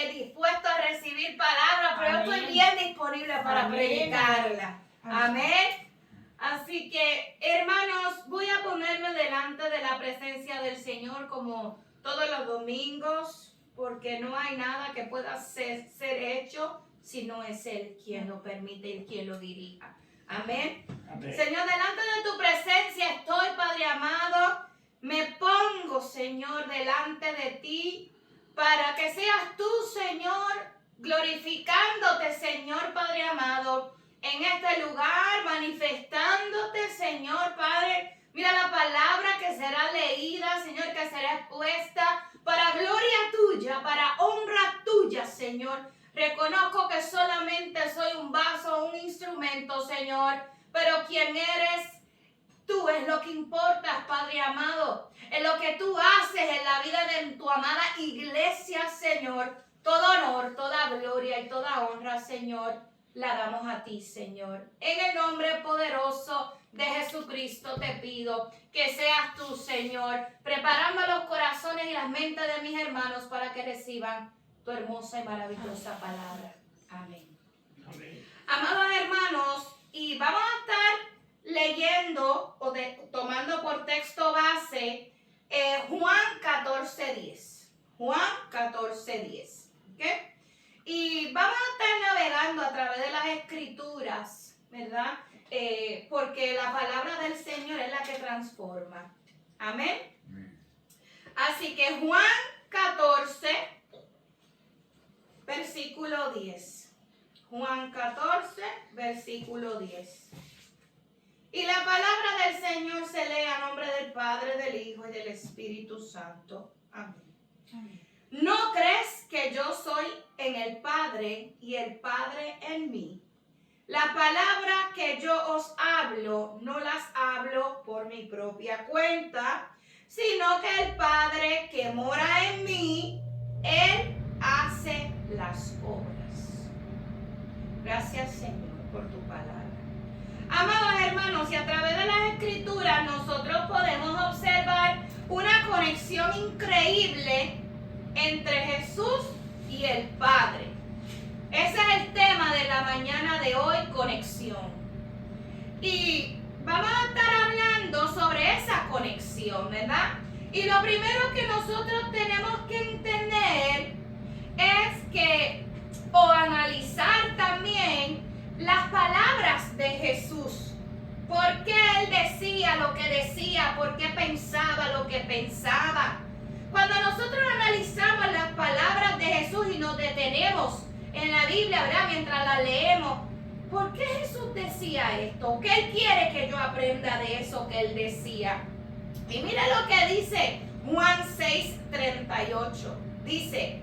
dispuesto a recibir palabra, pero yo estoy bien disponible para predicarla. Amén. Así que, hermanos, voy a ponerme delante de la presencia del Señor como todos los domingos, porque no hay nada que pueda ser hecho si no es Él quien lo permite y quien lo dirija. Amén. Amén. Señor, delante de tu presencia estoy, Padre amado. Me pongo, Señor, delante de ti para que seas tú, Señor, glorificándote, Señor, Padre amado, en este lugar, manifestándote, Señor, Padre. Mira la palabra que será leída, Señor, que será expuesta para gloria tuya, para honra tuya, Señor. Reconozco que solamente soy un vaso, un instrumento, Señor, pero quien eres tú es lo que importa, Padre amado. Es lo que tú haces en la vida de tu amada iglesia, Señor. Todo honor, toda gloria y toda honra, Señor, la damos a ti, Señor. En el nombre poderoso de Jesucristo te pido que seas tú, Señor, preparando los corazones y las mentes de mis hermanos para que reciban tu hermosa y maravillosa palabra. Amén. Amén. Amados hermanos, y vamos a estar leyendo tomando por texto base Juan 14:10. Juan 14:10. ¿Okay? Y vamos a estar navegando a través de las escrituras, ¿verdad? Porque la palabra del Señor es la que transforma. Amén. Así que Juan 14, versículo 10. Juan 14, versículo 10. Y la palabra del Señor se lee a nombre del Padre, del Hijo y del Espíritu Santo. Amén. Amén. ¿No crees que yo soy en el Padre y el Padre en mí? La palabra que yo os hablo, no las hablo por mi propia cuenta, sino que el Padre que mora en mí, Él hace las obras. Gracias, Señor, por tu palabra. Amados hermanos, y a través de las escrituras nosotros podemos observar una conexión increíble entre Jesús y el Padre. Ese es el tema de la mañana de hoy, conexión. Y vamos a estar hablando sobre esa conexión, ¿verdad? Y lo primero que nosotros tenemos que entender es que, o analizar también, las palabras de Jesús. ¿Por qué Él decía lo que decía? ¿Por qué pensaba lo que pensaba? Cuando nosotros analizamos las palabras de Jesús y nos detenemos en la Biblia, ¿verdad? Mientras la leemos, ¿por qué Jesús decía esto? ¿Qué Él quiere que yo aprenda de eso que Él decía? Y mira lo que dice Juan 6:38. Dice,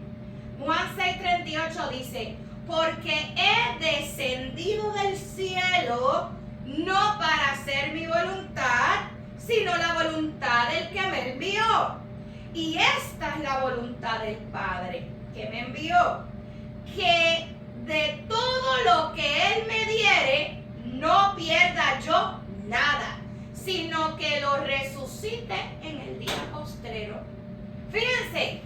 Juan 6:38 dice, porque he descendido del cielo no para hacer mi voluntad, sino la voluntad del que me envió. Y esta es la voluntad del Padre que me envió, que de todo lo que Él me diere, no pierda yo nada, sino que lo resucite en el día postrero. Fíjense,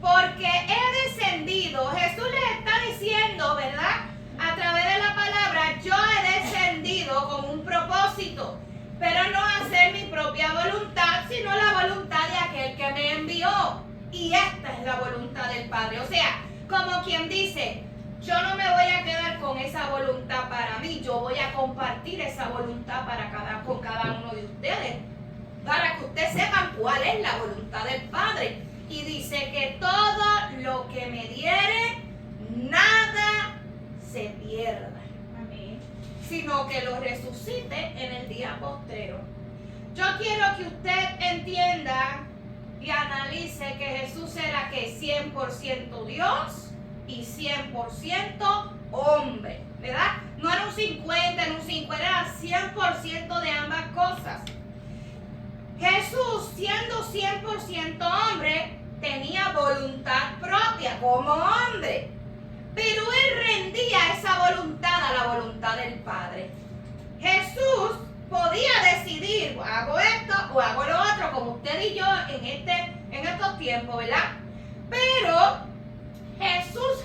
porque he descendido, Jesús les está diciendo, ¿verdad? A través de la palabra, yo he descendido con un propósito, pero no hacer mi propia voluntad, sino la voluntad de aquel que me envió. Y esta es la voluntad del Padre. O sea, como quien dice, yo no me voy a quedar con esa voluntad para mí, yo voy a compartir esa voluntad con cada uno de ustedes, para que ustedes sepan cuál es la voluntad del Padre. Y dice que todo lo que me diere, nada se pierda. Amén. Sino que lo resucite en el día postrero. Yo quiero que usted entienda y analice que Jesús era que 100% Dios y 100% hombre, ¿verdad? No era un 50, era un 50, era 100% de ambas cosas. Jesús, siendo 100% hombre, tenía voluntad propia como hombre, pero Él rendía esa voluntad a la voluntad del Padre. Jesús podía decidir, hago esto o hago lo otro, como usted y yo en estos tiempos, ¿verdad? Pero Jesús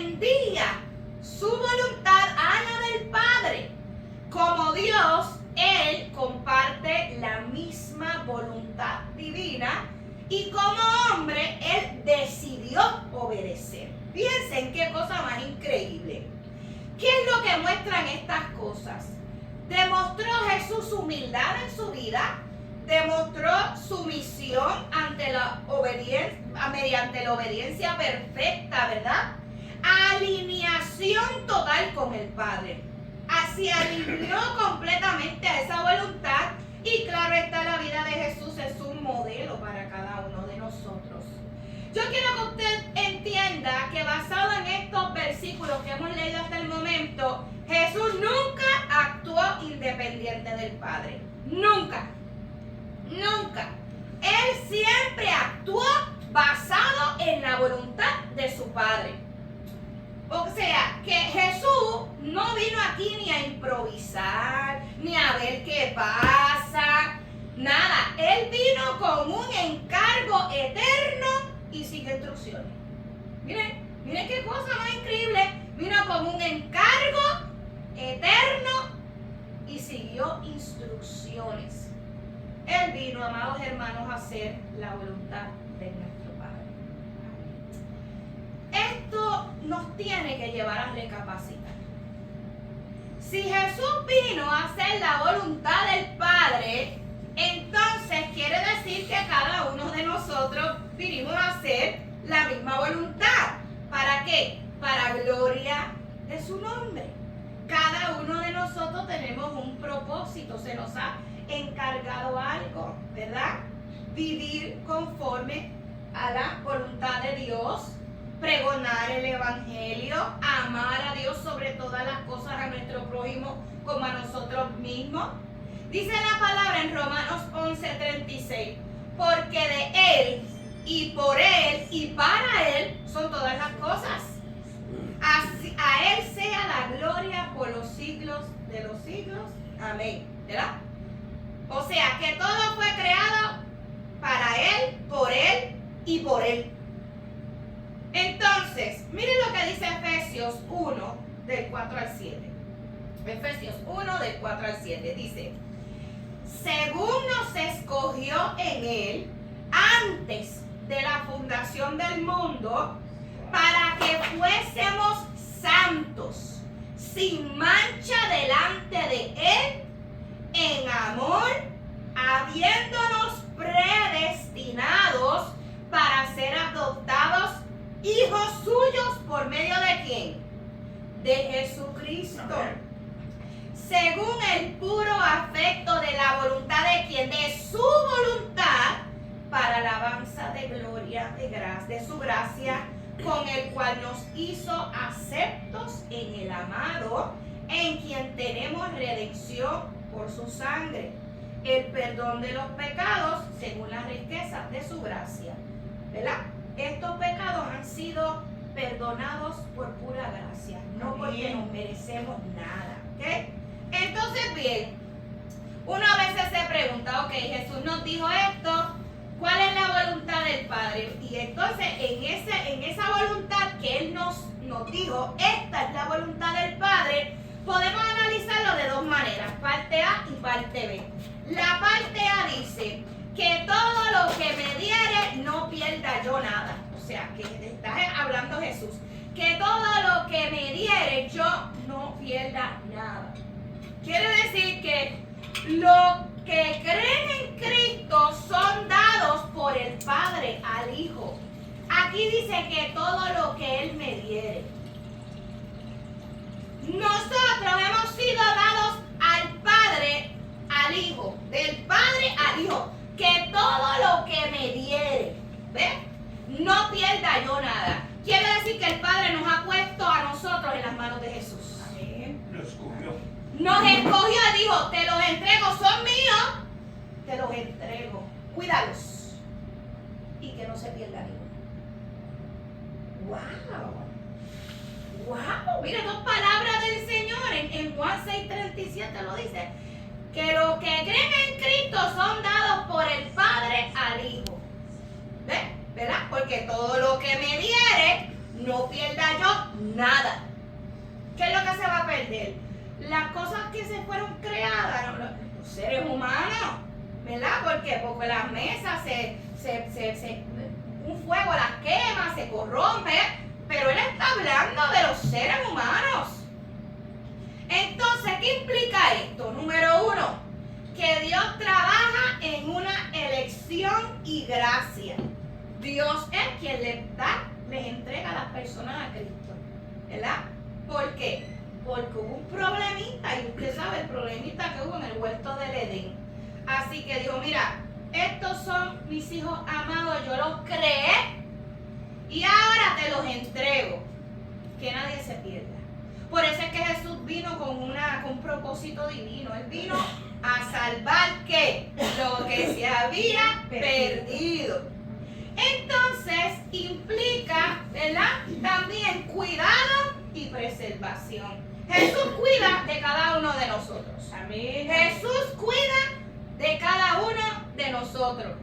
extendía su voluntad a la del Padre. Como Dios, Él comparte la misma voluntad divina y como hombre, Él decidió obedecer. Piensen qué cosa más increíble. ¿Qué es lo que muestran estas cosas? Demostró Jesús su humildad en su vida, demostró sumisión ante la obediencia, mediante la obediencia perfecta, ¿verdad? Alineación total con el Padre. Así alineó completamente a esa voluntad y claro está, la vida de Jesús es un modelo para cada uno de nosotros. Yo quiero que usted entienda que basado en estos versículos que hemos leído hasta el momento, Jesús nunca actuó independiente del Padre. Nunca. Nunca. Él siempre actuó basado en la voluntad de su Padre. O sea, que Jesús no vino aquí ni a improvisar, ni a ver qué pasa, nada. Él vino con un encargo eterno y siguió instrucciones. Miren qué cosa más increíble. Vino con un encargo eterno y siguió instrucciones. Él vino, amados hermanos, a hacer la voluntad de nuestro Padre. Esto nos tiene que llevar a recapacitar. Si Jesús vino a hacer la voluntad del Padre, entonces quiere decir que cada uno de nosotros vinimos a hacer la misma voluntad. ¿Para qué? Para gloria de su nombre. Cada uno de nosotros tenemos un propósito, se nos ha encargado algo, ¿verdad? Vivir conforme a la voluntad de Dios, pregonar el evangelio, amar a Dios sobre todas las cosas, a nuestro prójimo como a nosotros mismos. Dice la palabra en Romanos 11:36, porque de Él y por Él y para Él son todas las cosas. Así, a Él sea la gloria por los siglos de los siglos. Amén. ¿Verdad? O sea que todo fue creado para Él, por Él y por Él. Entonces, miren lo que dice Efesios 1, del 4 al 7. Efesios 1, del 4 al 7. Dice, según nos escogió en Él antes de la fundación del mundo, para que fuésemos santos, sin mancha delante de Él, en amor, habiéndonos predestinados para ser adoptados hijos suyos por medio de ¿quién? De Jesucristo. Amén. Según el puro afecto de la voluntad de ¿quién? De su voluntad, para alabanza de gloria, de su gracia, con el cual nos hizo aceptos en el amado, en quien tenemos redención por su sangre, el perdón de los pecados según las riquezas de su gracia. ¿Verdad? Estos pecados han sido perdonados por pura gracia, no porque nos merecemos nada. ¿Ok? Entonces, bien, uno a veces se pregunta, ok, Jesús nos dijo esto, ¿cuál es la voluntad del Padre? Y entonces, en esa voluntad que Él nos dijo, esta es la voluntad del Padre, podemos analizarlo de dos maneras, parte A y parte B. La parte A dice que todo lo que me diere no pierda yo nada. O sea, que está hablando Jesús. Que todo lo que me diere yo no pierda nada. Quiere decir que los que creen en Cristo son dados por el Padre al Hijo. Aquí dice que todo lo que Él me diere. Nosotros hemos sido dados al Padre, al Hijo, del Padre al Hijo, que todo lo que me diere, ¿ves? No pierda yo nada. Quiere decir que el Padre nos ha puesto a nosotros en las manos de Jesús. Amén. Nos escogió. Nos escogió y dijo, te los entrego, son míos, te los entrego, cuídalos y que no se pierda ninguno. ¡Wow! Mira, dos palabras del Señor en Juan 6:37 lo dice. Que los que creen en Cristo son dados por el Padre al Hijo. ¿Ves? ¿Verdad? Porque todo lo que me diere, no pierda yo nada. ¿Qué es lo que se va a perder? Las cosas que se fueron creadas, los seres humanos, ¿verdad? ¿Por qué? Porque las mesas un fuego las quema, se corrompe, pero él está hablando de los seres humanos. Entonces, ¿qué implica esto? Número uno, que Dios trabaja en una elección y gracia. Dios es quien les entrega a las personas a Cristo, ¿verdad? ¿Por qué? Porque hubo un problemita, y usted sabe el problemita que hubo en el huerto del Edén. Así que dijo, mira, estos son mis hijos amados, yo los creé y ahora te los entrego, que nadie se pierda. Por eso es que Jesús vino con un propósito divino. Él vino a salvar ¿qué? Lo que se había perdido. Entonces implica, ¿verdad? También cuidado y preservación. Jesús cuida de cada uno de nosotros. Amén. Jesús cuida de cada uno de nosotros.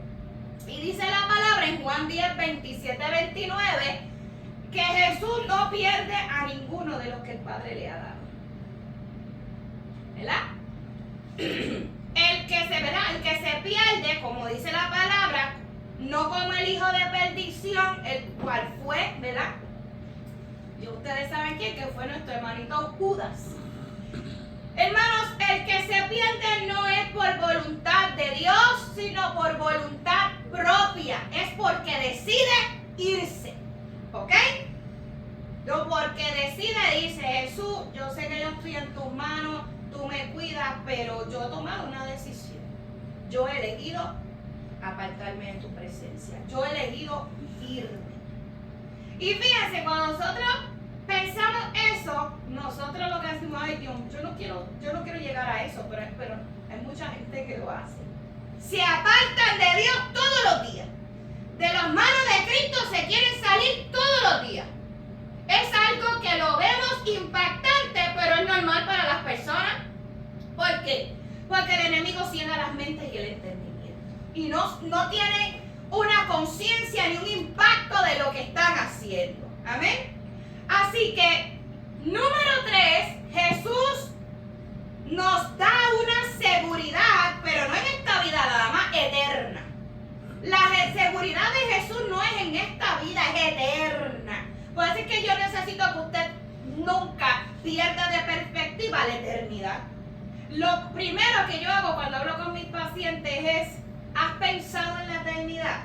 Y dice la palabra en Juan 10, 27, 29, que Jesús no pierde a ninguno de los que el Padre le ha dado. ¿Verdad? El que se pierde, como dice la palabra, no como el hijo de perdición, el cual fue, ¿verdad? Y ustedes saben quién, que fue nuestro hermanito Judas. Hermanos, el que se pierde no es por voluntad de Dios, sino por voluntad propia. Es porque decide irse. ¿Ok? No porque decide irse. Jesús, yo sé que yo estoy en tus manos, tú me cuidas, pero yo he tomado una decisión. Yo he elegido apartarme de tu presencia. Yo he elegido irme. Y fíjense, cuando nosotros pensamos eso, nosotros lo que decimos, ay Dios, yo no quiero llegar a eso, pero hay mucha gente que lo hace. Se apartan de Dios todos los días. De las manos de Cristo se quieren salir todos los días. Es algo que lo vemos impactante, pero es normal para las personas. ¿Por qué? Porque el enemigo ciega las mentes y el entendimiento. Y no tiene una conciencia ni un impacto de lo que están haciendo. Amén. Así que, número 3, Jesús nos da una seguridad, pero no en esta vida nada más, eterna. La seguridad de Jesús no es en esta vida, es eterna. Por eso es que yo necesito que usted nunca pierda de perspectiva la eternidad. Lo primero que yo hago cuando hablo con mis pacientes es, ¿has pensado en la eternidad?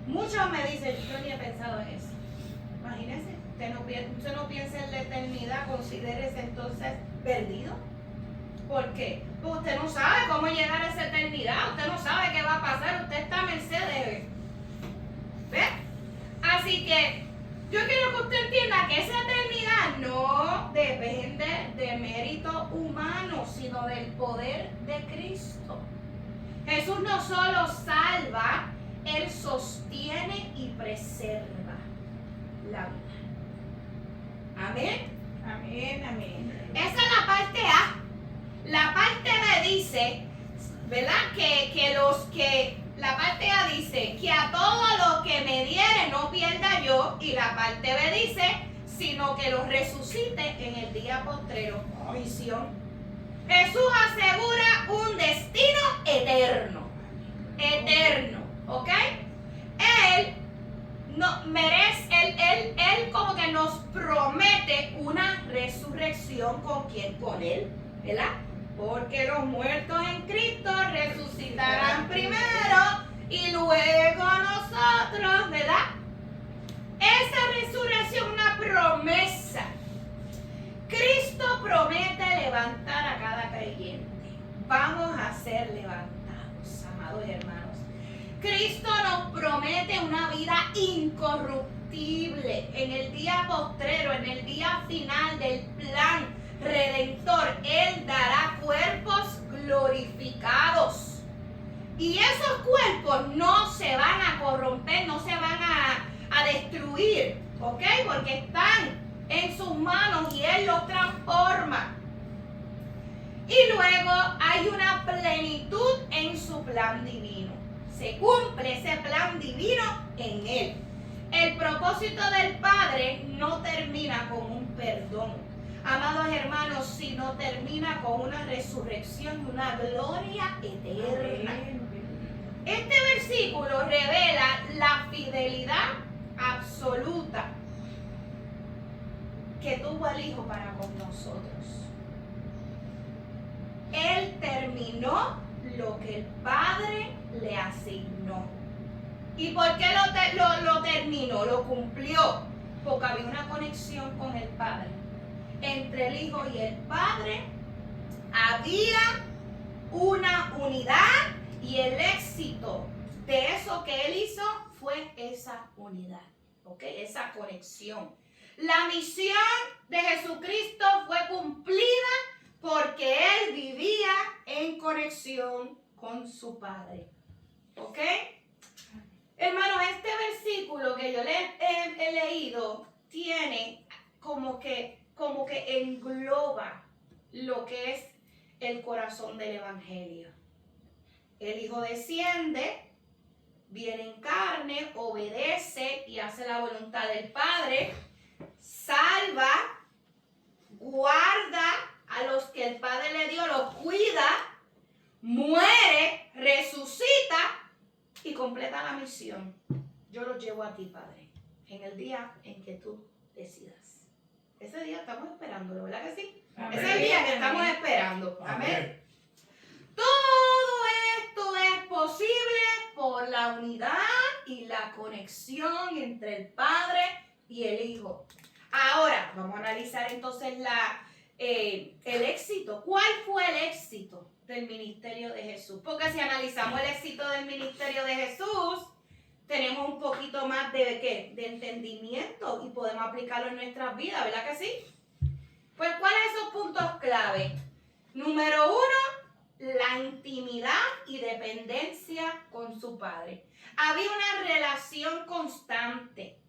Muchos me dicen, yo ni he pensado en eso. Imagínense, usted no piensa en la eternidad, considérese entonces perdido. ¿Por qué? Pues usted no sabe cómo llegar a esa eternidad, usted no sabe qué va a pasar, usted está a merced de... ¿Ves? Así que yo quiero que usted entienda que esa eternidad no depende de mérito humano, sino del poder de Cristo. Jesús no solo salva, Él sostiene y preserva la vida. Amén. Amén, amén. Esa es la parte A. La parte B dice, ¿verdad? La parte A dice que a todos los que me diere no pierda yo, y la parte B dice, sino que los resucite en el día postrero. Visión. Jesús asegura un destino eterno. Eterno. ¿Ok? Él no merece, él como que nos promete una resurrección con quién, con él, ¿verdad? Porque los muertos en Cristo resucitarán primero y luego nosotros, ¿verdad? Esa resurrección es una promesa. Cristo promete levantar a cada creyente. Vamos a ser levantados, amados hermanos. Cristo nos promete una vida incorruptible en el día postrero, en el día final del plan redentor. Él dará cuerpos glorificados. Y esos cuerpos no se van a corromper, no se van a destruir, ¿ok? Porque están en sus manos y Él los transforma. Y luego hay una plenitud en su plan divino. Se cumple ese plan divino en Él. El propósito del Padre no termina con un perdón, amados hermanos, sino termina con una resurrección y una gloria eterna. Este versículo revela la fidelidad absoluta que tuvo el Hijo para con nosotros. Él terminó lo que el Padre le asignó. ¿Y por qué lo terminó? Lo cumplió. Porque había una conexión con el Padre. Entre el Hijo y el Padre había una unidad, y el éxito de eso que Él hizo fue esa unidad, ¿ok? Esa conexión. La misión de Jesucristo fue cumplida porque Él vivía en conexión con su Padre, ¿ok? Hermanos, este versículo que yo he leído tiene como que engloba lo que es el corazón del Evangelio. El Hijo desciende, viene en carne, obedece y hace la voluntad del Padre, salva, guarda a los que el Padre le dio, los cuida, muere, resucita y completa la misión. Yo los llevo a ti, Padre, en el día en que tú decidas. Ese día estamos esperándolo, ¿verdad que sí? Amén. Ese es el día que estamos esperando. Amén. Todo esto es posible por la unidad y la conexión entre el Padre y el Hijo. Ahora, vamos a analizar entonces el éxito. ¿Cuál fue el éxito del ministerio de Jesús? Porque si analizamos el éxito del ministerio de Jesús, tenemos un poquito más de ¿qué? De entendimiento y podemos aplicarlo en nuestras vidas, ¿verdad que sí? Pues, ¿cuáles son esos puntos clave? Número 1, la intimidad y dependencia con su Padre. Había una relación constante.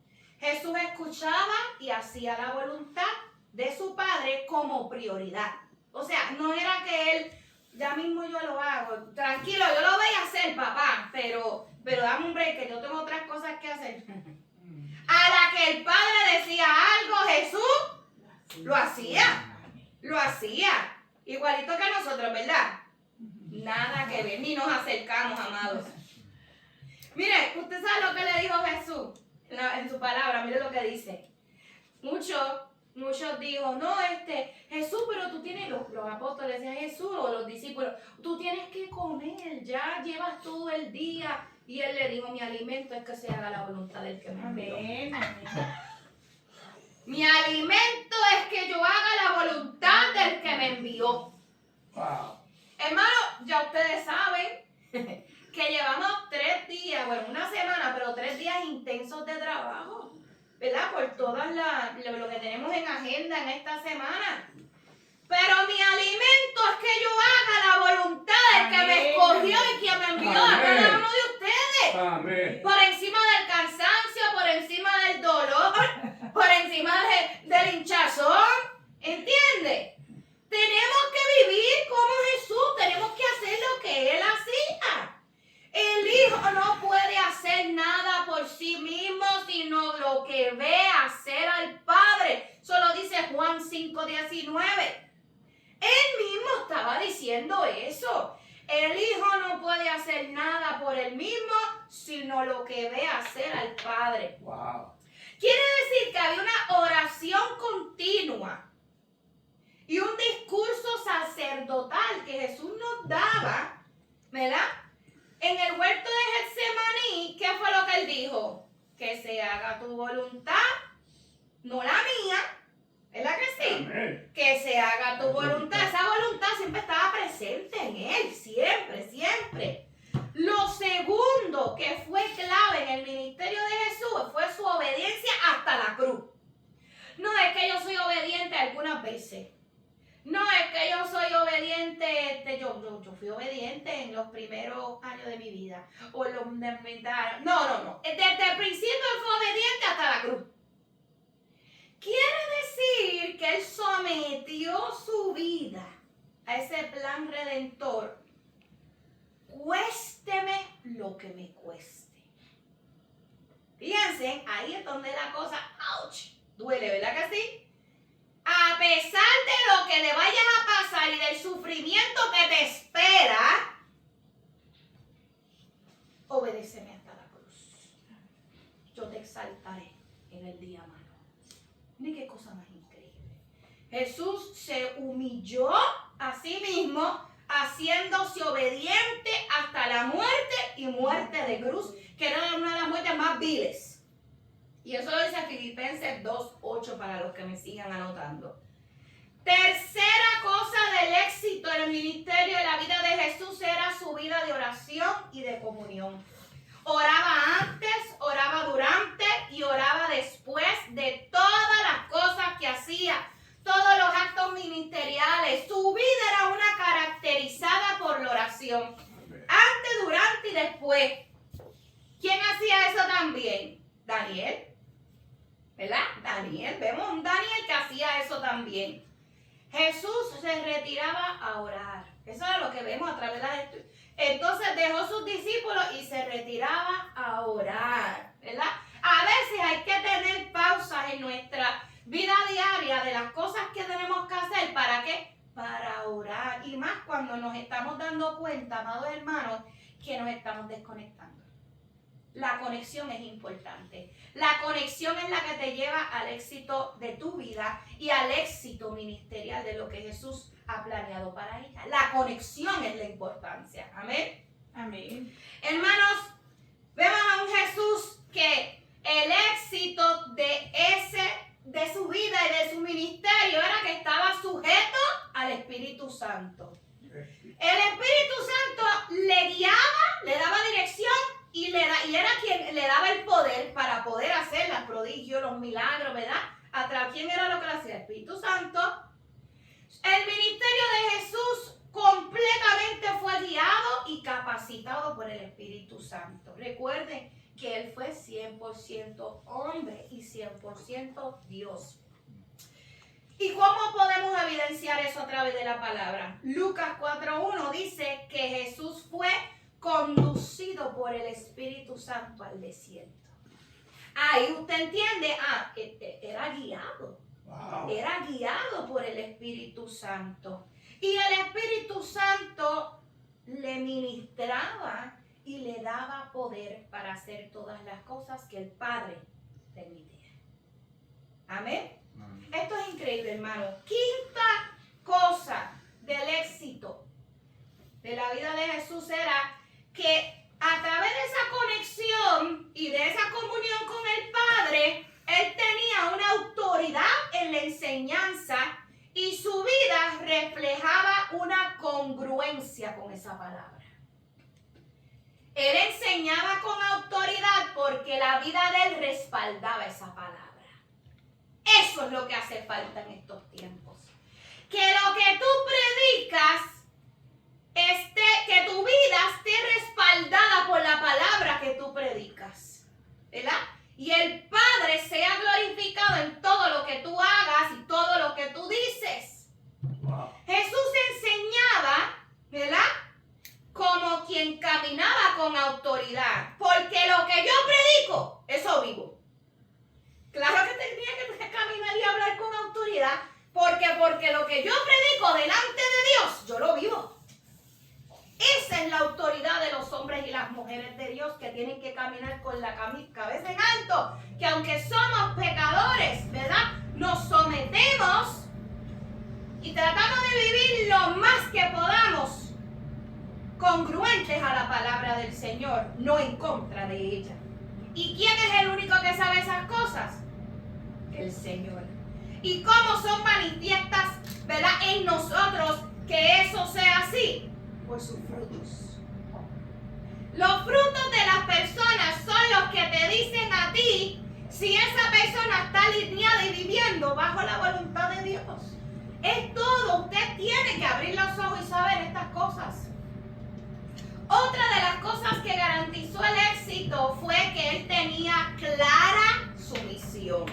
Jesús escuchaba y hacía la voluntad de su Padre como prioridad. O sea, no era que Él, ya mismo yo lo hago, tranquilo, yo lo voy a hacer, papá, pero dame un break, que yo tengo otras cosas que hacer. A la que el Padre decía algo, Jesús lo hacía. Igualito que nosotros, ¿verdad? Nada que ver, ni nos acercamos, amados. Mire, usted sabe lo que le dijo Jesús en su palabra, mire lo que dice. Muchos dijo, no, Jesús, pero tú tienes, los apóstoles decían Jesús o los discípulos, tú tienes que comer, ya llevas todo el día. Y él le dijo, mi alimento es que se haga la voluntad del que me envió. Amén. Mi alimento es que yo haga la voluntad del que me envió. Wow. Hermano, ya ustedes saben que llevamos 3 días, bueno, una semana, pero 3 días intensos de trabajo, ¿verdad? Por todas lo que tenemos en agenda en esta semana. Pero mi alimento es que yo haga la voluntad del que me escogió y que me envió a cada uno de ustedes. Amén. Por encima del cansancio, por encima del dolor, por encima del hinchazón. ¿Entiende? Tenemos que vivir como Jesús, tenemos que hacer lo que Él hacía. El Hijo no puede hacer nada por sí mismo, sino lo que ve hacer al Padre. Solo dice Juan 5:19. Él mismo estaba diciendo eso. El Hijo no puede hacer nada por él mismo, sino lo que ve hacer al Padre. Wow. Quiere decir que había una oración continua y un discurso sacerdotal que Jesús nos daba, ¿verdad? En el huerto de Getsemaní, ¿qué fue lo que él dijo? Que se haga tu voluntad, no la mía. ¿Verdad que sí? Amén. Que se haga tu voluntad. Esa voluntad siempre estaba presente en él, siempre. Lo segundo que fue clave en el ministerio de Jesús fue su obediencia hasta la cruz. No es que yo soy obediente algunas veces. No es que yo soy obediente, yo fui obediente en los primeros años de mi vida. O en los no. Desde el principio fue obediente hasta la cruz. Quiere decir que él sometió su vida a ese plan redentor. Cuésteme lo que me cueste. Fíjense, ahí es donde la cosa, ouch, duele, ¿verdad que sí? A pesar de lo que le vayas a pasar y del sufrimiento que te espera, obedéceme hasta la cruz. Yo te exaltaré en el día malo. Miren qué cosa más increíble. Jesús se humilló a sí mismo, haciéndose obediente hasta la muerte y muerte de cruz, que era una de las muertes más viles. Y eso lo dice Filipenses 2:8 para los que me sigan anotando. Tercera cosa del éxito en el ministerio de la vida de Jesús era su vida de oración y de comunión. Oraba antes, oraba durante y oraba después de todas las cosas que hacía, todos los actos ministeriales. Su vida era una caracterizada por la oración, antes, durante y después. ¿Quién hacía eso también? Daniel, ¿verdad? Daniel, vemos un Daniel que hacía eso también. Jesús se retiraba a orar. Eso es lo que vemos a través de la Escritura. Entonces dejó sus discípulos y se retiraba a orar, ¿verdad? A veces hay que tener pausas en nuestra vida diaria de las cosas que tenemos que hacer. ¿Para qué? Para orar. Y más cuando nos estamos dando cuenta, amados hermanos, que nos estamos desconectando. La conexión es importante. La conexión es la que te lleva al éxito de tu vida y al éxito ministerial de lo que Jesús ha planeado para ella. La conexión es la importancia. Amén. Amén. Hermanos, vemos a un Jesús que el éxito de su vida y de su ministerio era que estaba sujeto al Espíritu Santo. El Espíritu Santo le guiaba, le daba dirección y era quien le daba el poder para poder hacer los prodigios, los milagros, ¿verdad? ¿Quién era lo que lo hacía? El Espíritu Santo. El ministerio de Jesús completamente fue guiado y capacitado por el Espíritu Santo. Recuerden que Él fue 100% hombre y 100% Dios. ¿Y cómo podemos evidenciar eso a través de la palabra? Lucas 4:1 dice que Jesús fue conducido por el Espíritu Santo al desierto. Ahí usted entiende, era guiado. Wow. Era guiado por el Espíritu Santo. Y el Espíritu Santo le ministraba y le daba poder para hacer todas las cosas que el Padre permitía. Amén. Esto es increíble, hermano. Quinta cosa del éxito de la vida de Jesús era que a través de esa conexión y de esa comunión con el Padre, Él tenía una autoridad en la enseñanza y su vida reflejaba una congruencia con esa palabra. Él enseñaba con autoridad porque la vida de Él respaldaba esa palabra. Eso es lo que hace falta en estos tiempos. Que lo que tú predicas, que tu vida esté respaldada por la palabra que tú predicas, ¿verdad? Y el Padre sea glorificado en todo lo que tú hagas y todo lo que tú dices. Wow. Jesús enseñaba, ¿verdad? Como quien caminaba con autoridad. Porque lo que yo predico, eso vivo. Claro que tenía que caminar y hablar con autoridad. Porque lo que yo predico delante de Dios, yo lo vivo. Esa es la autoridad de los hombres y las mujeres de Dios que tienen que caminar con la cabeza en alto. Que aunque somos pecadores, ¿verdad? Nos sometemos y tratamos de vivir lo más que podamos congruentes a la palabra del Señor, no en contra de ella. ¿Y quién es el único que sabe esas cosas? El Señor. ¿Y cómo son manifiestas, verdad, en nosotros que eso sea así? Por sus frutos. Los frutos de las personas son los que te dicen a ti si esa persona está alineada y viviendo bajo la voluntad de Dios. Es todo. Usted tiene que abrir los ojos y saber estas cosas. Otra de las cosas que garantizó el éxito fue que él tenía clara su misión.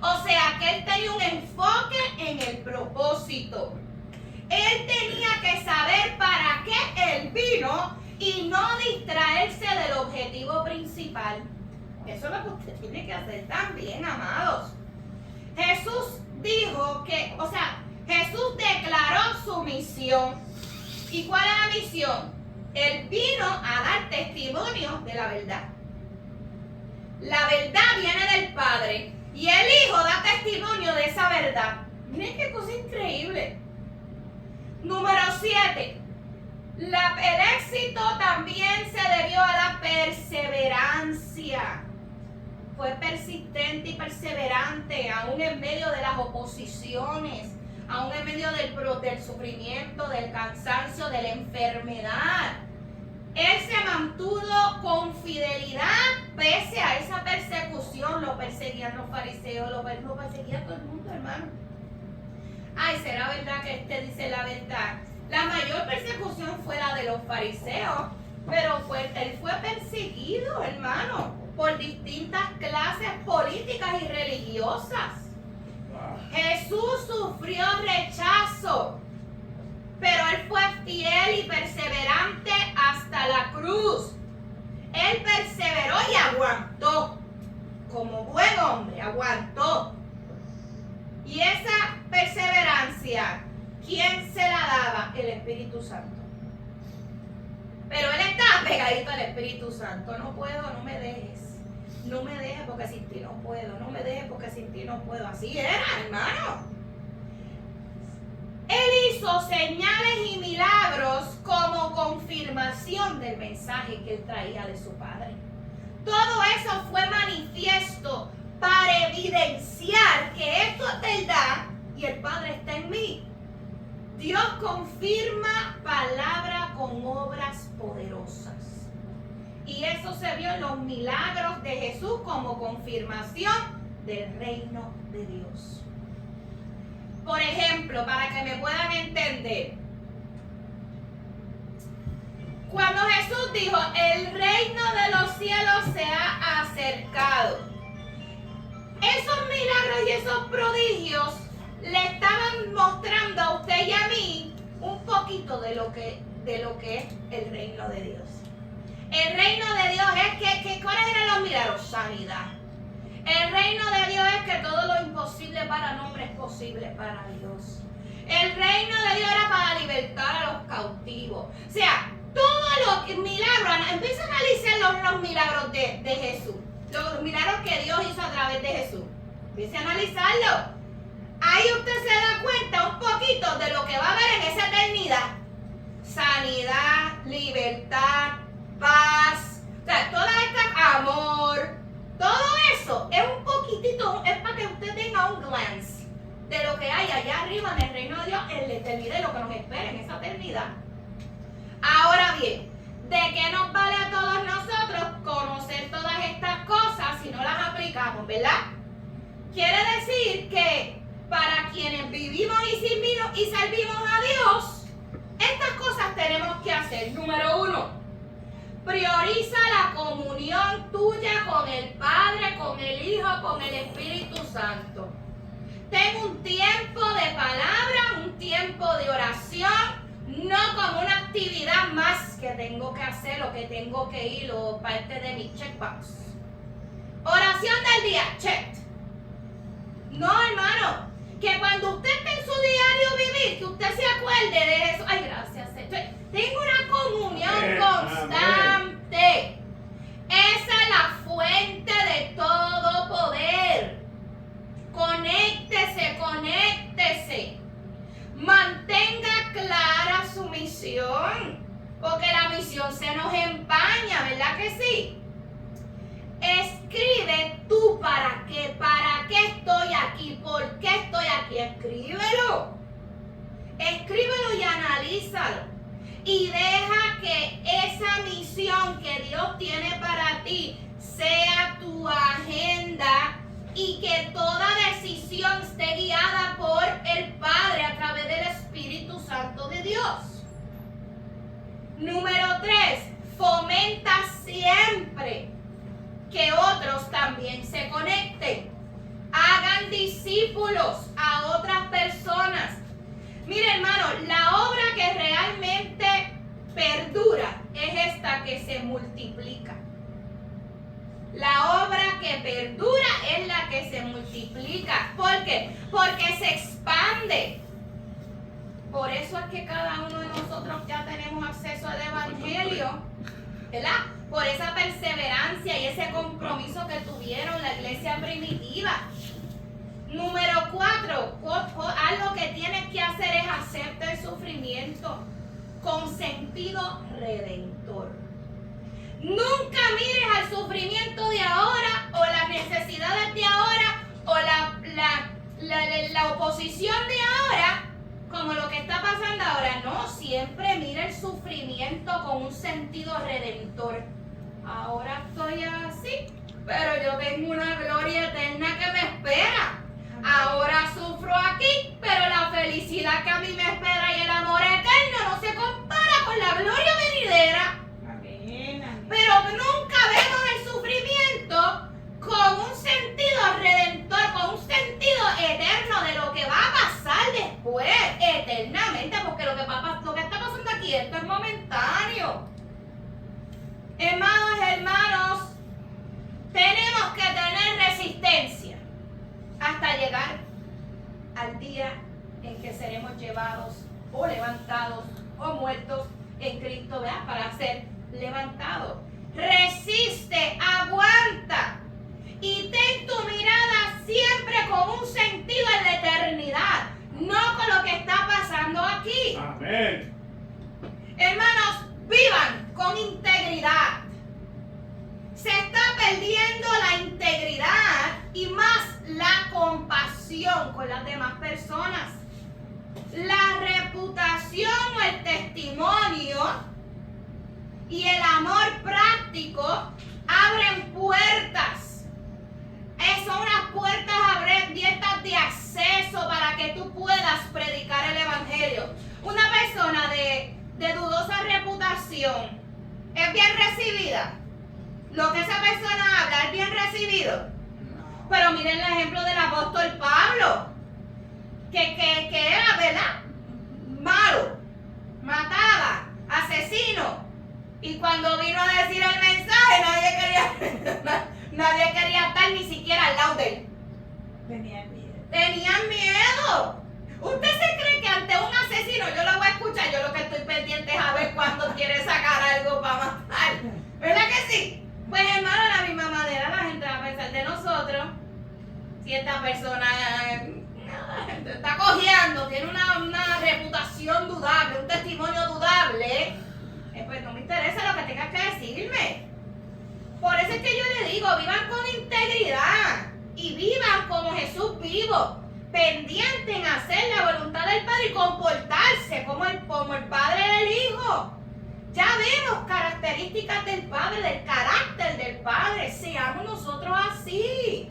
O sea, que él tenía un enfoque en el propósito. Él tenía que saber para qué él vino y no distraerse del objetivo principal. Eso es lo que usted tiene que hacer también, amados. Jesús dijo que, Jesús declaró su misión. ¿Y cuál es la misión? Él vino a dar testimonio de la verdad. La verdad viene del Padre y el Hijo da testimonio de esa verdad. Miren qué cosa increíble. Número 7. El éxito también se debió a la perseverancia. Fue persistente y perseverante, aún en medio de las oposiciones, aún en medio del sufrimiento, del cansancio, de la enfermedad. Él se mantuvo con fidelidad pese a esa persecución. Lo perseguían los fariseos, lo perseguía todo el mundo, hermano. Ay, ¿será verdad que este dice la verdad? La mayor persecución fue la de los fariseos, pero él fue perseguido, hermano, por distintas clases políticas y religiosas. Jesús sufrió rechazo, pero él fue fiel y perseverante hasta la cruz. Él perseveró y aguantó. Como buen hombre, aguantó. Y esa perseverancia, ¿quién se la daba? El Espíritu Santo. Pero él estaba pegadito al Espíritu Santo. No puedo, no me dejes. No me dejes porque sin ti no puedo. No me dejes porque sin ti no puedo. Así era, hermano. Él hizo señales y milagros como confirmación del mensaje que él traía de su Padre. Todo eso fue manifiesto para evidenciar que esto es verdad y el Padre está en mí. Dios confirma palabra con obras poderosas. Y eso se vio en los milagros de Jesús como confirmación del reino de Dios. Por ejemplo, para que me puedan entender, cuando Jesús dijo, el reino de los cielos se ha acercado, esos milagros y esos prodigios le estaban mostrando a usted y a mí un poquito de lo que es el reino de Dios. El reino de Dios es que ¿cuáles eran los milagros? Sanidad. El reino de Dios es que todo lo imposible para el hombre es posible para Dios. El reino de Dios era para libertar a los cautivos. O sea, todos los milagros, empieza a analizar los milagros de Jesús. Los milagros que Dios hizo a través de Jesús. Empiece a analizarlo. Ahí usted se da cuenta un poquito de lo que va a haber en esa eternidad. Sanidad, libertad, paz, o sea, toda esta amor, todo eso es un poquitito, es para que usted tenga un glance de lo que hay allá arriba en el reino de Dios, en la eternidad y lo que nos espera en esa eternidad. Ahora bien, ¿de qué nos vale a todos nosotros conocer todas estas cosas si no las aplicamos, verdad? Quiere decir que para quienes vivimos y servimos a Dios, estas cosas tenemos que hacer. Número 1, prioriza la comunión tuya con el Padre, con el Hijo, con el Espíritu Santo. Ten un tiempo de palabra, un tiempo de oración, no como una actividad más que tengo que hacer o que tengo que ir o parte de mi checkbox. Oración del día, check. No, hermano, que cuando usted esté en su diario vivir, que usted se acuerde de eso. Ay, gracias, Señor. Tengo una comunión constante. Esa es la fuente de todo poder. Conéctese, conéctese. Mantenga clara su misión, porque la misión se nos empaña, ¿verdad que sí? Escribe tú para qué estoy aquí, por qué estoy aquí. Escríbelo. Escríbelo y analízalo. Y deja que esa misión que Dios tiene para ti sea tu agenda y que toda decisión esté guiada por el Padre a través del Espíritu Santo de Dios. Número 3, fomenta siempre que otros también se conecten. Hagan discípulos a otras personas. Mire, hermano, la obra que realmente perdura es esta que se multiplica. La obra que perdura es la que se multiplica. ¿Por qué? Porque se expande. Por eso es que cada uno de nosotros ya tenemos acceso al Evangelio, ¿verdad? Por esa perseverancia y ese compromiso que tuvieron la iglesia primitiva. Número 4, algo que tienes que hacer es aceptar el sufrimiento con sentido redentor. Nunca mires al sufrimiento de ahora o las necesidades de ahora o la oposición de ahora como lo que está pasando ahora. No, siempre mira el sufrimiento con un sentido redentor. Ahora estoy así, pero yo tengo una gloria eterna que me espera. Ahora sufro aquí, pero la felicidad que a mí me espera y el amor eterno no se compara con la gloria venidera. Pero nunca vemos el sufrimiento con un sentido redentor, con un sentido eterno de lo que va a pasar después, eternamente, porque lo que está pasando aquí, esto es momentáneo. Hermanos, tenemos que tener resistencia hasta llegar al día en que seremos llevados o levantados o muertos en Cristo, ¿verdad? Para ser levantados. Resiste, aguanta y ten tu mirada siempre con un sentido en la eternidad, no con lo que está pasando aquí. Amén. Hermanos, vivan con integridad. Se está perdiendo la integridad y más la compasión con las demás personas. La reputación o el testimonio y el amor práctico abren puertas. Son unas puertas abiertas de acceso para que tú puedas predicar el evangelio. Una persona de dudosa reputación es bien recibida. Lo que esa persona habla es bien recibido. Pero miren el ejemplo del apóstol Pablo, que era, ¿verdad?, malo, mataba, asesino. Y cuando vino a decir el mensaje, nadie quería estar ni siquiera al lado de él. Tenían miedo. ¿Usted se cree que ante un asesino yo lo voy a escuchar? Yo lo que estoy pendiente es a ver cuándo quiere sacar algo para matar. ¿Verdad que sí? Pues hermano, de la misma manera la gente va a pensar de nosotros. Si esta persona está cojeando, tiene una reputación dudable, un testimonio dudable, pues no me interesa lo que tengas que decirme. Por eso es que yo le digo, vivan con integridad y vivan como Jesús vivo, pendiente en hacer la voluntad del Padre y comportarse como el Padre del Hijo. Ya vemos características del Padre, del carácter del Padre. Seamos nosotros así.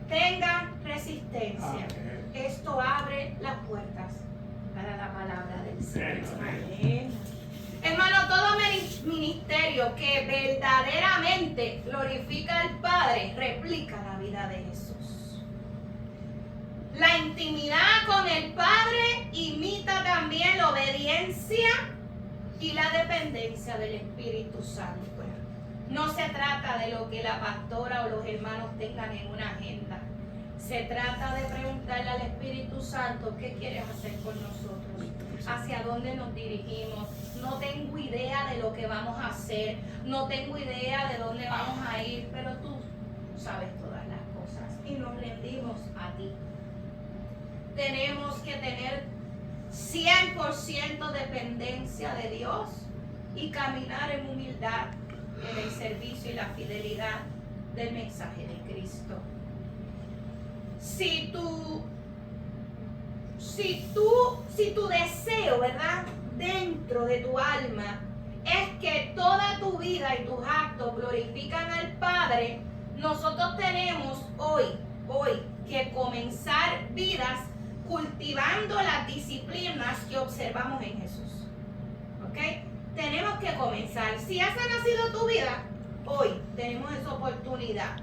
Tengan resistencia. Amén. Esto abre las puertas para la palabra del Señor. Amén. Hermano, todo ministerio que verdaderamente glorifica al Padre replica la vida de Jesús. La intimidad con el Padre imita también la obediencia y la dependencia del Espíritu Santo. No se trata de lo que la pastora o los hermanos tengan en una agenda. Se trata de preguntarle al Espíritu Santo, ¿qué quieres hacer con nosotros? ¿Hacia dónde nos dirigimos? No tengo idea de lo que vamos a hacer. No tengo idea de dónde vamos a ir, pero tú sabes todas las cosas y nos rendimos a ti. Tenemos que tener 100% dependencia de Dios y caminar en humildad en el servicio y la fidelidad del mensaje de Cristo. Si tu deseo, ¿verdad?, dentro de tu alma es que toda tu vida y tus actos glorifican al Padre, nosotros tenemos hoy que comenzar vidas cultivando las disciplinas que observamos en Jesús. ¿Ok? Tenemos que comenzar. Si has nacido tu vida, hoy tenemos esa oportunidad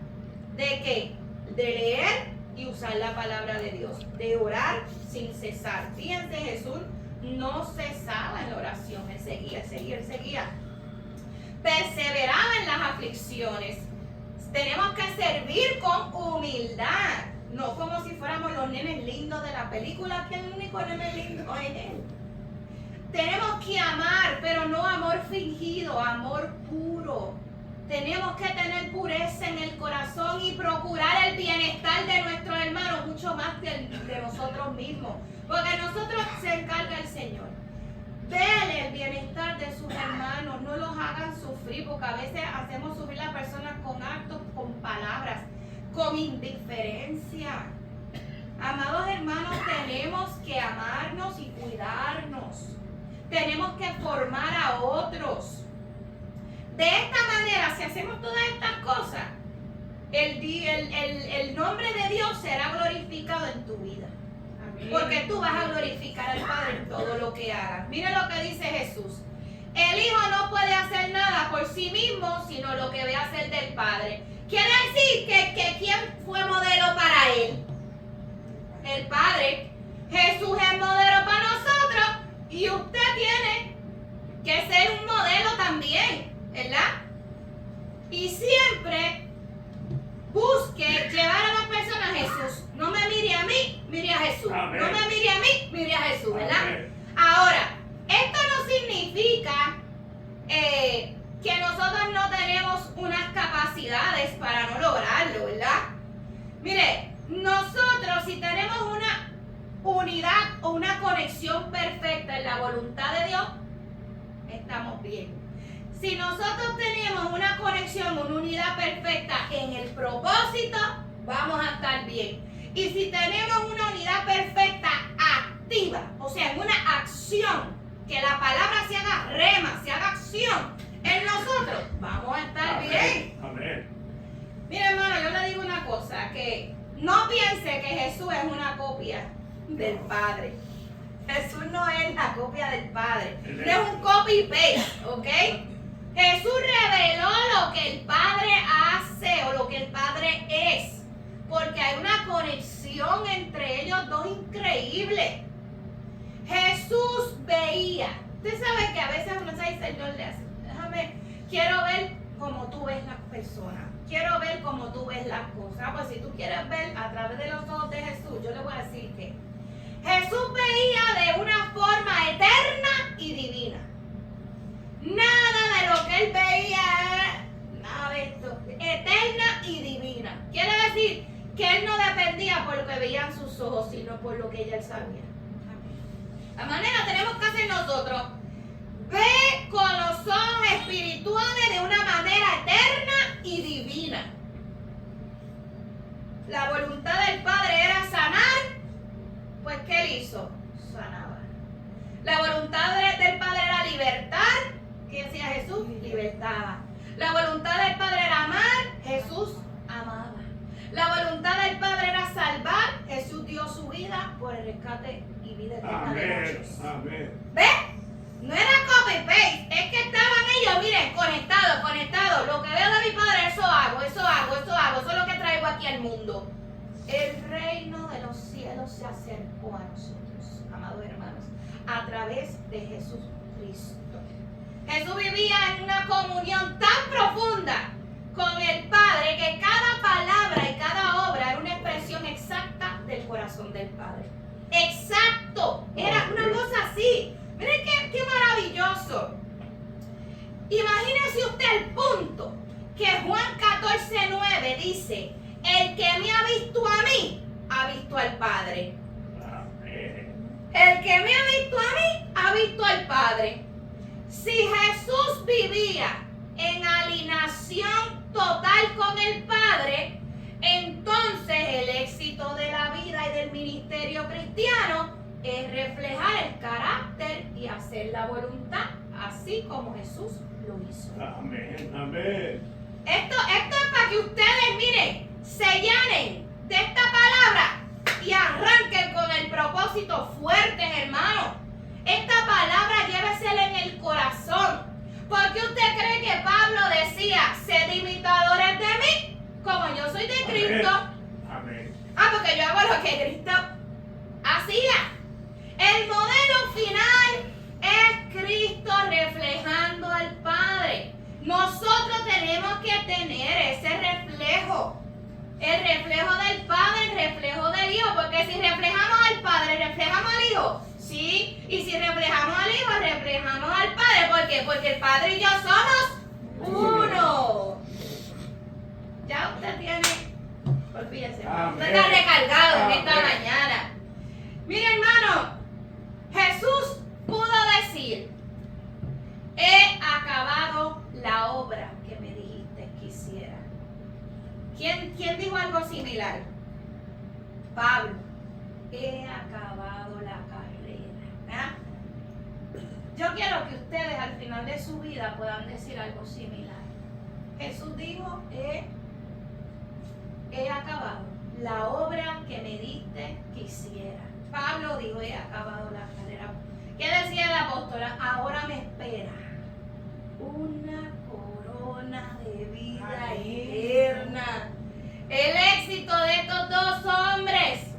de ¿qué? De leer y usar la palabra de Dios, de orar sin cesar. Fíjense, Jesús no cesaba en la oración, él seguía. Perseveraba en las aflicciones, Tenemos que servir con humildad, no como si fuéramos los nenes lindos de la película, que el único nene lindo es Él. Tenemos que amar, pero no amor fingido, amor puro. Tenemos que tener pureza en el corazón y procurar el bienestar de nuestros hermanos, mucho más que de nosotros mismos. Porque nosotros se encarga el Señor. Vele el bienestar de sus hermanos, no los hagan sufrir, porque a veces hacemos sufrir a las personas con actos, con palabras, con indiferencia. Amados hermanos, tenemos que amarnos y cuidarnos. Tenemos que formar a otros. De esta manera, si hacemos todas estas cosas, el nombre de Dios será glorificado en tu vida. Porque tú vas a glorificar al Padre en todo lo que hagas. Mira lo que dice Jesús. El Hijo no puede hacer nada por sí mismo, sino lo que ve hacer del Padre. Quiere decir que ¿quién fue modelo para Él? El Padre. Jesús es modelo para nosotros y usted tiene que ser un modelo también, ¿verdad? Y siempre busque llevar a las personas a Jesús. No me mire a mí, mire a Jesús. Amén. No me mire a mí, mire a Jesús, ¿verdad? Amén. Ahora, esto no significa que nosotros no tenemos unas capacidades para no lograrlo, ¿verdad? Mire, nosotros si tenemos una unidad o una conexión perfecta en la voluntad de Dios, estamos bien. Si nosotros tenemos una conexión, una unidad perfecta en el propósito, vamos a estar bien. Y si tenemos una unidad perfecta activa, o sea, en una acción, que la palabra se haga rema, se haga acción en nosotros, vamos a estar Amén. bien. Amén. Mira, hermano, yo le digo una cosa, que no piense que Jesús es una copia del Padre. Jesús no es la copia del Padre. No es un copy-paste, ¿ok? Jesús reveló lo que el Padre hace o lo que el Padre es. Porque hay una conexión entre ellos dos increíble. Jesús veía. Usted sabe que a veces uno dice, Señor, quiero ver como tú ves las personas. Quiero ver como tú ves las cosas. Pues si tú quieres ver a través de los ojos de Jesús, yo le voy a decir que Jesús veía de una forma eterna y divina. Nada de lo que él veía, nada de esto, eterna y divina. Quiere decir que él no dependía por lo que veían sus ojos, sino por lo que ya él sabía. La manera tenemos que hacer nosotros, ve con los ojos espirituales de una manera eterna y divina. La voluntad del Padre era sanar, pues ¿qué él hizo? Sanaba. La voluntad del Padre era libertar, ¿qué hacía Jesús? Libertaba. La voluntad del Padre era amar, Jesús amaba. La voluntad del Padre era salvar, Jesús dio su vida por el rescate y vida eterna de Amén. muchos. Amén. ¿Ves? No era copy-paste, es que estaban ellos, miren, conectados. Lo que veo de mi Padre, eso hago. Eso es lo que traigo aquí al mundo. El reino de los cielos se acercó a nosotros, amados hermanos, a través de Jesucristo. Jesús vivía en una comunión tan profunda con el Padre que cada palabra y cada obra era una expresión exacta del corazón del Padre. Exacto, era una cosa así. Miren qué maravilloso. Imagínese usted el punto que Juan 14:9 dice: el que me ha visto a mí, ha visto al Padre. Amén. El que me ha visto a mí, ha visto al Padre. Si Jesús vivía en alineación total con el Padre, entonces el éxito de la vida y del ministerio cristiano es reflejar el carácter y hacer la voluntad, así como Jesús lo hizo. Amén. Amén. Esto es para que ustedes, miren, se llenen de esta palabra y arranquen con el propósito fuerte, hermano. Esta palabra llévesela en el corazón. ¿Por qué usted cree que Pablo decía, sed imitadores de mí, como yo soy de Cristo? Amén. Porque yo hago lo que Cristo hacía. El modelo final es Cristo reflejando al Padre. Nosotros tenemos que tener ese reflejo. El reflejo del Padre, el reflejo del Hijo. Porque si reflejamos al Padre, reflejamos al Hijo. Sí. Y si reflejamos al Hijo, reflejamos al Padre. ¿Por qué? Porque el Padre y yo somos uno. Ya usted tiene, olvídese, usted está recargado en esta mañana. Mire, hermano, Jesús pudo decir: he acabado la obra que me dijiste que hiciera. ¿Quién dijo algo similar? Pablo. He acabado la carrera. Yo quiero que ustedes al final de su vida puedan decir algo similar. Jesús dijo: he acabado la obra que me diste que hiciera. Pablo dijo: he acabado la carrera. ¿Qué decía el apóstol? Ahora me espera una corona de vida eterna. El éxito de estos dos hombres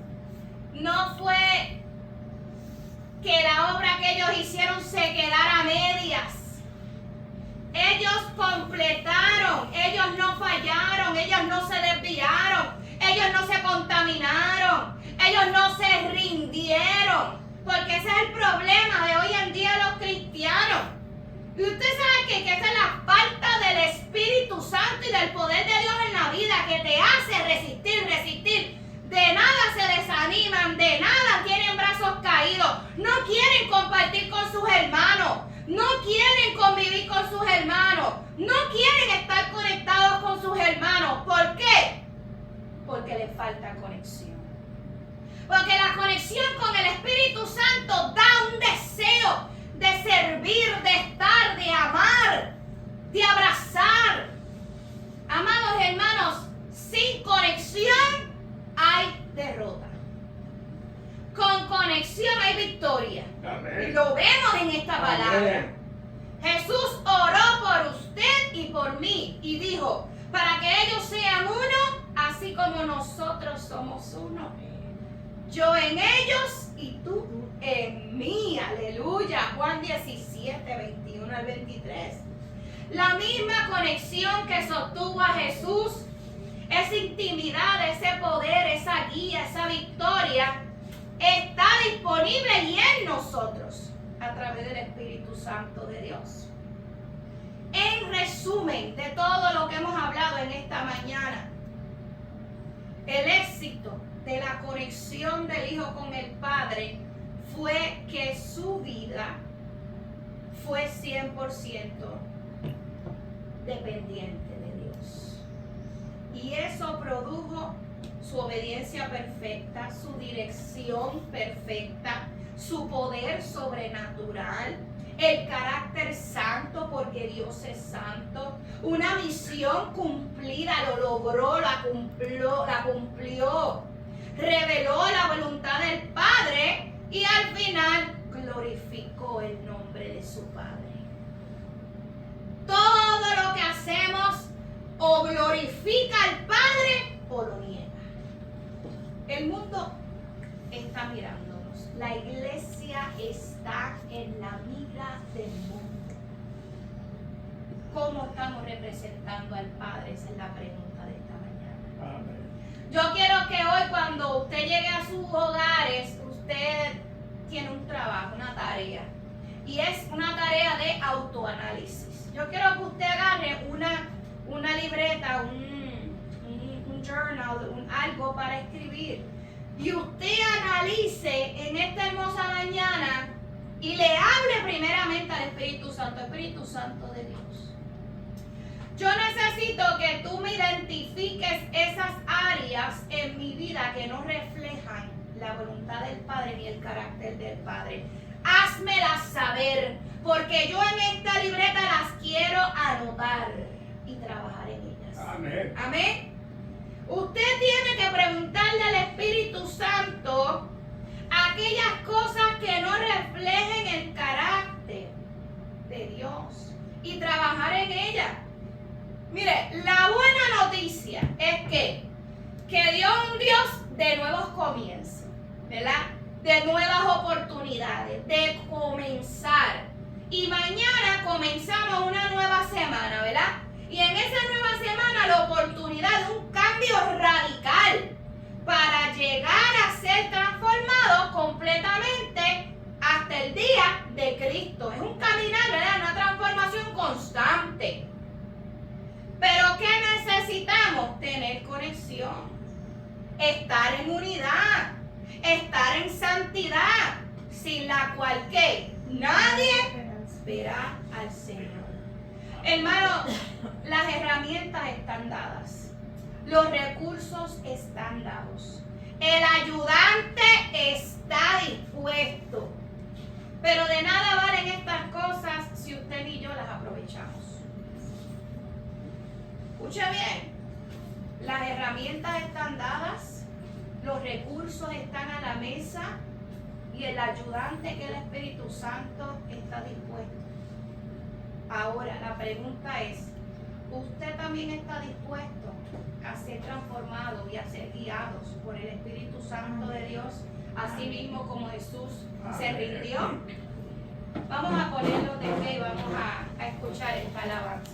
no fue que la obra que ellos hicieron se quedara a medias. Ellos completaron, ellos no fallaron, ellos no se desviaron, ellos no se contaminaron, ellos no se rindieron. Porque ese es el problema de hoy en día los cristianos. Y usted sabe que esa es la falta del Espíritu Santo y del poder de Dios en la vida, que te hace resistir. De nada se desaniman, de nada tienen brazos caídos, no quieren compartir con sus hermanos, no quieren convivir con sus hermanos, no quieren estar conectados con sus hermanos. ¿Por qué? Porque les falta conexión. Porque la conexión con el Espíritu Santo da un deseo de servir, de estar, de amar, de abrazar. Amados hermanos, sin conexión hay derrota. Con conexión hay victoria. Amén. Lo vemos en esta palabra. Amén. Jesús oró por usted y por mí y dijo: para que ellos sean uno, así como nosotros somos uno. Yo en ellos y tú en mí. Aleluya. Juan 17, 21 al 23. La misma conexión que sostuvo a Jesús, esa intimidad, ese poder, esa guía, esa victoria, está disponible y en nosotros a través del Espíritu Santo de Dios. En resumen de todo lo que hemos hablado en esta mañana, el éxito de la conexión del Hijo con el Padre fue que su vida fue 100% dependiente de Dios. Y eso produjo su obediencia perfecta, su dirección perfecta, su poder sobrenatural, el carácter santo, porque Dios es santo, una misión cumplida, lo logró, la cumplió, reveló la voluntad del Padre y al final glorificó el nombre de su Padre. Todo lo que hacemos o glorifica al Padre o lo niega. El mundo está mirándonos. La iglesia está en la mira del mundo. ¿Cómo estamos representando al Padre? Esa es la pregunta de esta mañana. Amén. Yo quiero que hoy, cuando usted llegue a sus hogares, usted tiene un trabajo, una tarea. Y es una tarea de autoanálisis. Yo quiero que usted agarre una libreta, un journal, algo para escribir. Y usted analice en esta hermosa mañana y le hable primeramente al Espíritu Santo de Dios. Yo necesito que tú me identifiques esas áreas en mi vida que no reflejan la voluntad del Padre ni el carácter del Padre. Házmelas saber, porque yo en esta libreta las quiero anotar y trabajar en ellas. Amén. Amén. Usted tiene que preguntarle al Espíritu Santo aquellas cosas que no reflejen el carácter de Dios y trabajar en ellas. Mire, la buena noticia es que Dios es un Dios de nuevos comienzos, ¿verdad? De nuevas oportunidades, de comenzar. Y mañana comenzamos una nueva semana, ¿verdad? Y en esa nueva semana la oportunidad de un cambio radical para llegar a ser transformados completamente hasta el día de Cristo. Es un caminar, ¿verdad? Una transformación constante. Pero ¿qué necesitamos? Tener conexión, estar en unidad, estar en santidad, sin la cual ¿qué? Nadie verá al Señor. Hermano, las herramientas están dadas, los recursos están dados, el ayudante está dispuesto, pero de nada valen estas cosas si usted y yo las aprovechamos. Escuche bien, las herramientas están dadas, los recursos están a la mesa y el ayudante, que es el Espíritu Santo, está dispuesto. Ahora, la pregunta es, ¿usted también está dispuesto a ser transformado y a ser guiados por el Espíritu Santo de Dios, así mismo como Jesús se rindió? Vamos a ponerlo de pie y vamos a escuchar esta alabanza.